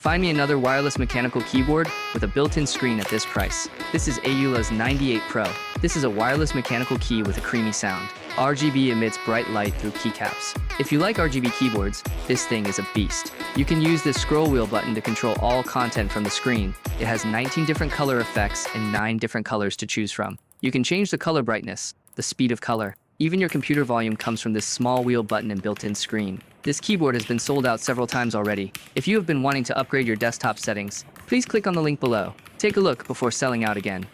Find me another wireless mechanical keyboard with a built-in screen at this price. This is Aeula's 98 Pro. This is a wireless mechanical key with a creamy sound. RGB emits bright light through keycaps. If you like RGB keyboards, this thing is a beast. You can use this scroll wheel button to control all content from the screen. It has 19 different color effects and 9 different colors to choose from. You can change the color brightness, the speed of color. Even your computer volume comes from this small wheel button and built-in screen. This keyboard has been sold out several times already. If you have been wanting to upgrade your desktop settings, please click on the link below. Take a look before selling out again.